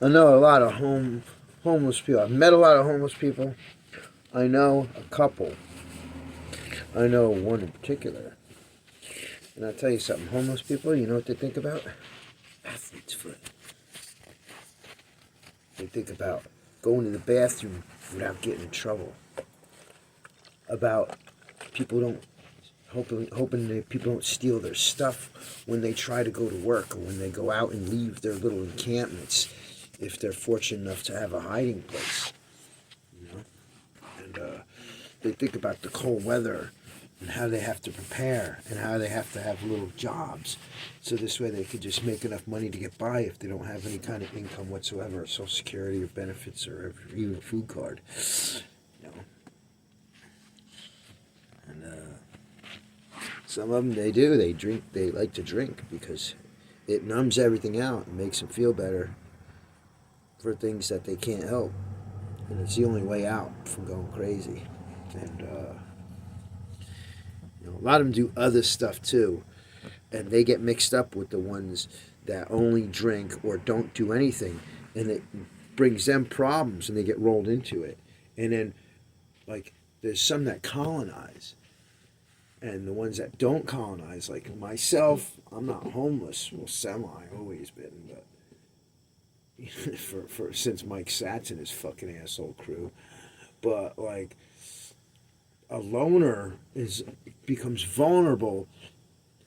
I know a lot of homeless people. I've met a lot of homeless people. I know a couple. I know one in particular. And I'll tell you something. Homeless people, you know what they think about? Athlete's foot. They think about going to the bathroom without getting in trouble. About people don't hoping that people don't steal their stuff when they try to go to work or when they go out and leave their little encampments, if they're fortunate enough to have a hiding place, you know. And they think about the cold weather and how they have to prepare and how they have to have little jobs, so this way they could just make enough money to get by if they don't have any kind of income whatsoever, or Social Security or benefits or even a food card, you know. And some of them, they do. They drink. They like to drink because it numbs everything out and makes them feel better for things that they can't help. And it's the only way out from going crazy. And you know, a lot of them do other stuff too, and they get mixed up with the ones that only drink or don't do anything, and it brings them problems, and they get rolled into it. And then, like, there's some that colonize. And the ones that don't colonize, like myself, I'm not homeless. Well, semi, always been, but for since Mike Satz and his fucking asshole crew. But like, a loner becomes vulnerable,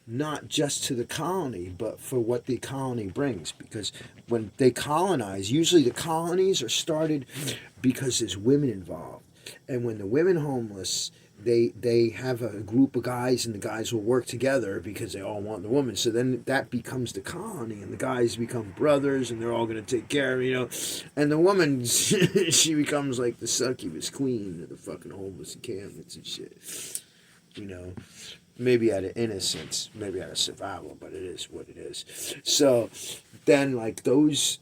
not just to the colony, but for what the colony brings. Because when they colonize, usually the colonies are started because there's women involved, and when the women homeless, they have a group of guys, and the guys will work together because they all want the woman. So then that becomes the colony, and the guys become brothers, and they're all going to take care of, you know. And the woman, she becomes like the succubus queen of the fucking homeless encampments and shit, you know. Maybe out of innocence, maybe out of survival, but it is what it is. So then, like, those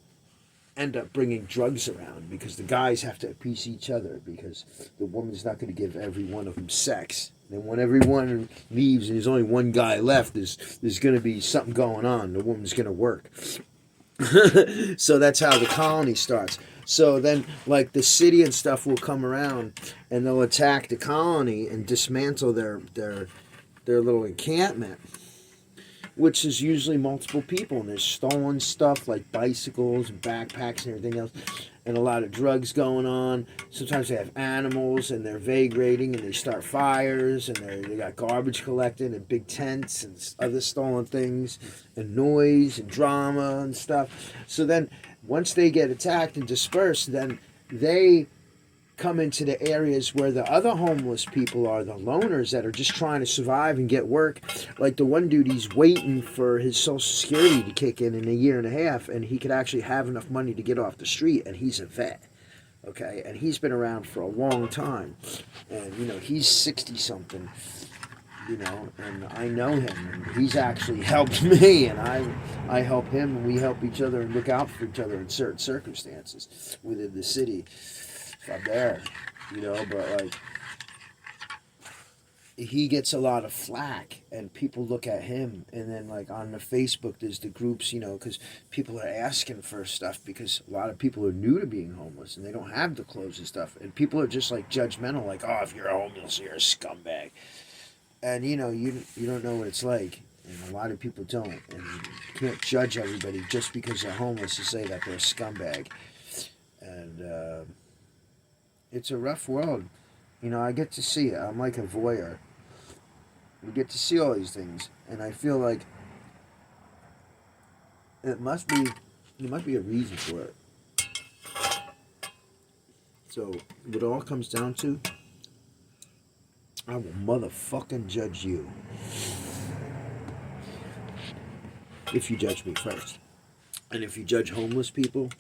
end up bringing drugs around because the guys have to appease each other, because the woman's not going to give every one of them sex. And when everyone leaves and there's only one guy left, there's going to be something going on. The woman's going to work. So that's how the colony starts. So then, like, the city and stuff will come around and they'll attack the colony and dismantle their little encampment, which is usually multiple people, and there's stolen stuff like bicycles and backpacks and everything else, and a lot of drugs going on. Sometimes they have animals, and they're vagrating, and they start fires, and they got garbage collected, and big tents, and other stolen things, and noise, and drama, and stuff. So then, once they get attacked and dispersed, then they come into the areas where the other homeless people are, the loners that are just trying to survive and get work. Like the one dude, he's waiting for his Social Security to kick in a year and a half, and he could actually have enough money to get off the street, and he's a vet, okay? And he's been around for a long time, and, you know, he's 60-something, you know, and I know him, and he's actually helped me, and I help him, and we help each other and look out for each other in certain circumstances within the city. I'm there, you know, but like, he gets a lot of flack, and people look at him, and then like on the Facebook there's the groups, you know, because people are asking for stuff, because a lot of people are new to being homeless and they don't have the clothes and stuff, and people are just like judgmental, like, oh, if you're homeless, you're a scumbag. And you know, you don't know what it's like, and a lot of people don't, and you can't judge everybody just because they're homeless to say that they're a scumbag. And it's a rough world. You know, I get to see it. I'm like a voyeur. We get to see all these things, and I feel like there must be a reason for it. So what it all comes down to, I will motherfucking judge you if you judge me first. And if you judge homeless people,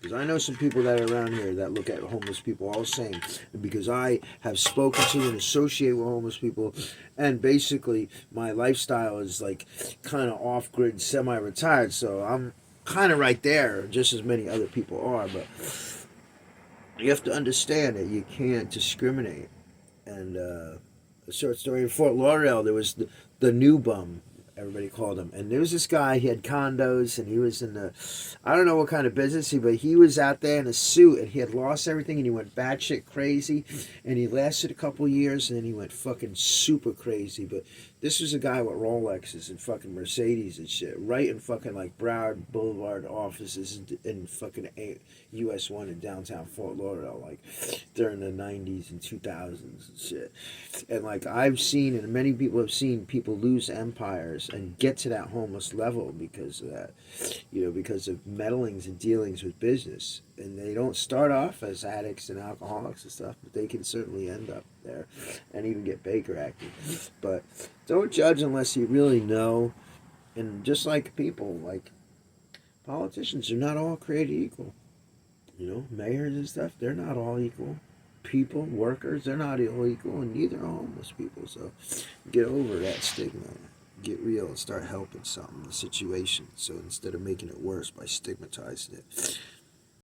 because I know some people that are around here that look at homeless people all the same. And because I have spoken to and associate with homeless people, and basically my lifestyle is like kind of off-grid, semi-retired, so I'm kind of right there, just as many other people are. But you have to understand that you can't discriminate. And a short story, in Fort Lauderdale, there was the new bum. Everybody called him. And there was this guy, he had condos, and he was in the, I don't know what kind of business, but he was out there in a suit, and he had lost everything, and he went batshit crazy, and he lasted a couple years, and then he went fucking super crazy. But this was a guy with Rolexes and fucking Mercedes and shit, right in fucking like Broward Boulevard offices in fucking US 1 in downtown Fort Lauderdale, like during the 90s and 2000s and shit. And like I've seen, and many people have seen, people lose empires and get to that homeless level because of that, because of meddlings and dealings with business. And they don't start off as addicts and alcoholics and stuff, but they can certainly end up there and even get Baker acting. But don't judge unless you really know. And just like people, like politicians are not all created equal. Mayors and stuff, they're not all equal. People, workers, they're not all equal, and neither are homeless people. So get over that stigma. Get real and start helping the situation. So instead of making it worse by stigmatizing it.